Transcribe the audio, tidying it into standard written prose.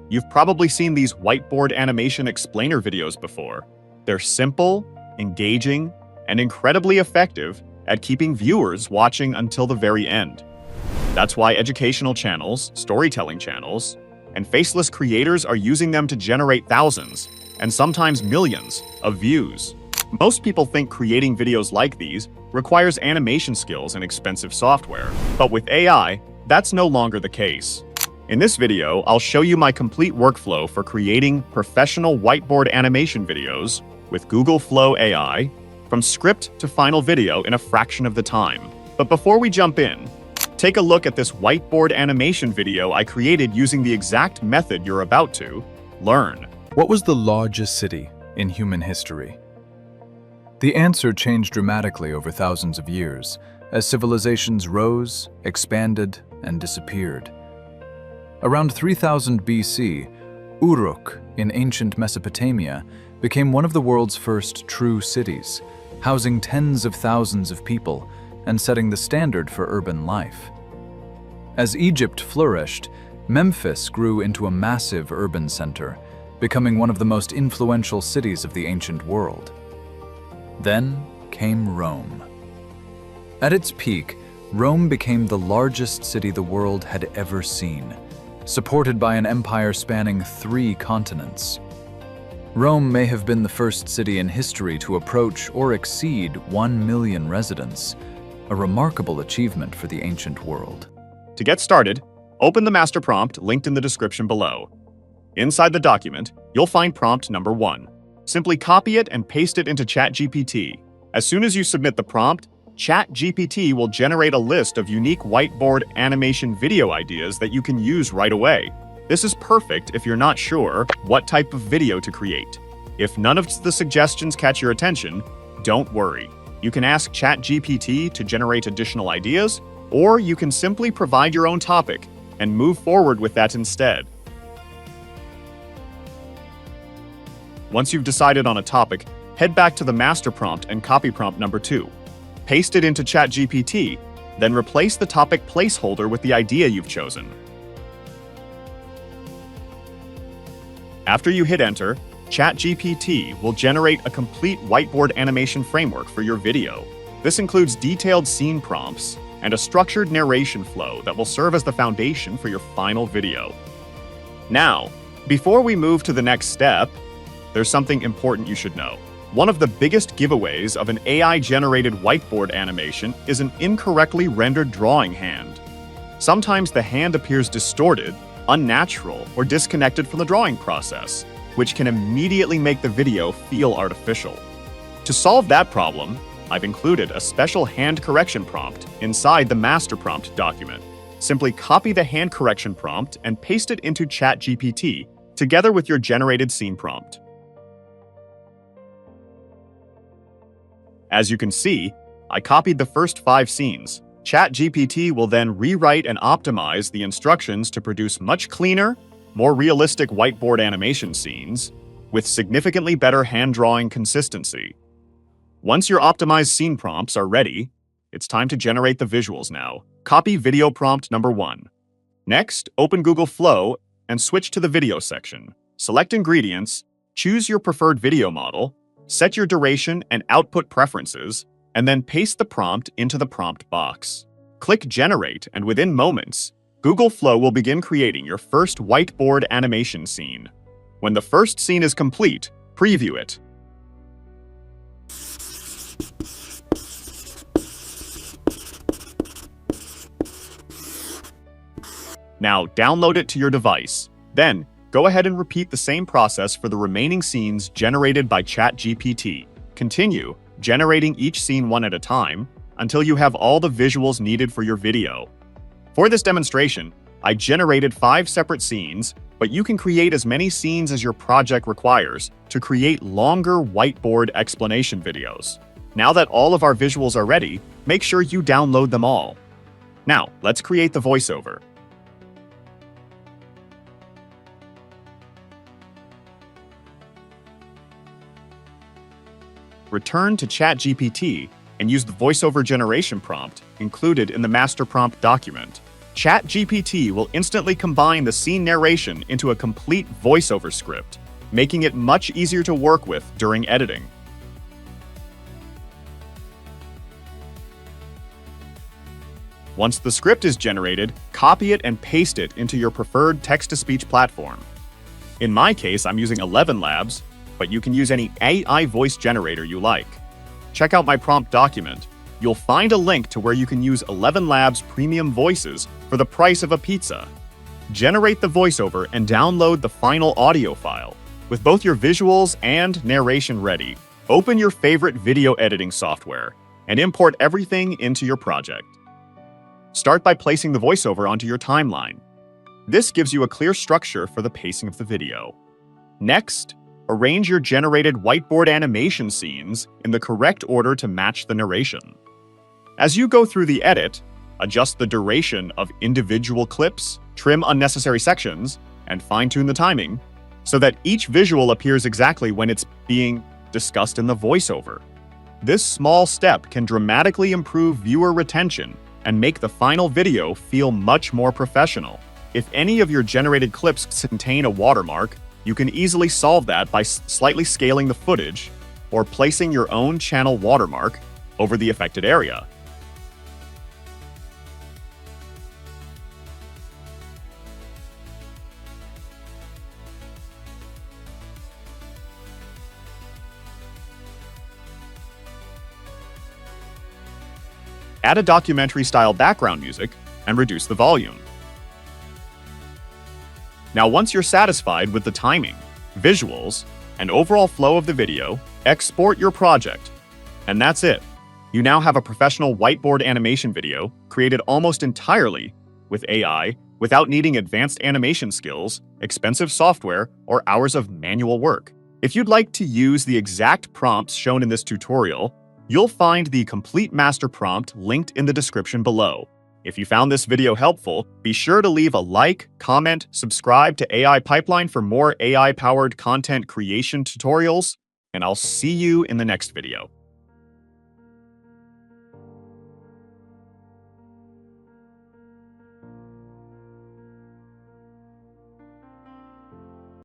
You've probably seen these whiteboard animation explainer videos before. They're simple, engaging, and incredibly effective at keeping viewers watching until the very end. That's why educational channels, storytelling channels, and faceless creators are using them to generate thousands, and sometimes millions, of views. Most people think creating videos like these requires animation skills and expensive software. But with AI, that's no longer the case. In this video, I'll show you my complete workflow for creating professional whiteboard animation videos with Google Flow AI, from script to final video in a fraction of the time. But before we jump in, take a look at this whiteboard animation video I created using the exact method you're about to learn. What was the largest city in human history? The answer changed dramatically over thousands of years, as civilizations rose, expanded, and disappeared. Around 3000 BC, Uruk in ancient Mesopotamia became one of the world's first true cities, housing tens of thousands of people and setting the standard for urban life. As Egypt flourished, Memphis grew into a massive urban center, becoming one of the most influential cities of the ancient world. Then came Rome. At its peak, Rome became the largest city the world had ever seen, supported by an empire spanning 3 continents. Rome may have been the first city in history to approach or exceed 1 million residents, a remarkable achievement for the ancient world. To get started, open the master prompt linked in the description below. Inside the document, you'll find prompt number 1. Simply copy it and paste it into ChatGPT. As soon as you submit the prompt, ChatGPT will generate a list of unique whiteboard animation video ideas that you can use right away. This is perfect if you're not sure what type of video to create. If none of the suggestions catch your attention, don't worry. You can ask ChatGPT to generate additional ideas, or you can simply provide your own topic and move forward with that instead. Once you've decided on a topic, head back to the master prompt and copy prompt number 2. Paste it into ChatGPT, then replace the topic placeholder with the idea you've chosen. After you hit enter, ChatGPT will generate a complete whiteboard animation framework for your video. This includes detailed scene prompts and a structured narration flow that will serve as the foundation for your final video. Now, before we move to the next step, there's something important you should know. One of the biggest giveaways of an AI-generated whiteboard animation is an incorrectly rendered drawing hand. Sometimes the hand appears distorted, unnatural, or disconnected from the drawing process, which can immediately make the video feel artificial. To solve that problem, I've included a special hand correction prompt inside the master prompt document. Simply copy the hand correction prompt and paste it into ChatGPT, together with your generated scene prompt. As you can see, I copied the first 5 scenes. ChatGPT will then rewrite and optimize the instructions to produce much cleaner, more realistic whiteboard animation scenes with significantly better hand drawing consistency. Once your optimized scene prompts are ready, it's time to generate the visuals now. Copy video prompt number 1. Next, open Google Flow and switch to the video section. Select ingredients, choose your preferred video model, set your duration and output preferences, and then paste the prompt into the prompt box. Click Generate, and within moments, Google Flow will begin creating your first whiteboard animation scene. When the first scene is complete, preview it. Now download it to your device. Then, go ahead and repeat the same process for the remaining scenes generated by ChatGPT. Continue generating each scene one at a time until you have all the visuals needed for your video. For this demonstration, I generated 5 separate scenes, but you can create as many scenes as your project requires to create longer whiteboard explanation videos. Now that all of our visuals are ready, make sure you download them all. Now, let's create the voiceover. Return to ChatGPT and use the voiceover generation prompt included in the master prompt document. ChatGPT will instantly combine the scene narration into a complete voiceover script, making it much easier to work with during editing. Once the script is generated, copy it and paste it into your preferred text-to-speech platform. In my case, I'm using 11 Labs, but you can use any AI voice generator you like. Check out my prompt document. You'll find a link to where you can use 11 Labs premium voices for the price of a pizza. Generate the voiceover and download the final audio file. With both your visuals and narration ready, open your favorite video editing software and import everything into your project. Start by placing the voiceover onto your timeline. This gives you a clear structure for the pacing of the video. Next, arrange your generated whiteboard animation scenes in the correct order to match the narration. As you go through the edit, adjust the duration of individual clips, trim unnecessary sections, and fine-tune the timing so that each visual appears exactly when it's being discussed in the voiceover. This small step can dramatically improve viewer retention and make the final video feel much more professional. If any of your generated clips contain a watermark, you can easily solve that by slightly scaling the footage or placing your own channel watermark over the affected area. Add a documentary-style background music and reduce the volume. Now, once you're satisfied with the timing, visuals, and overall flow of the video, export your project. And that's it. You now have a professional whiteboard animation video created almost entirely with AI without needing advanced animation skills, expensive software, or hours of manual work. If you'd like to use the exact prompts shown in this tutorial, you'll find the complete master prompt linked in the description below. If you found this video helpful, be sure to leave a like, comment, subscribe to AI Pipeline for more AI-powered content creation tutorials, and I'll see you in the next video.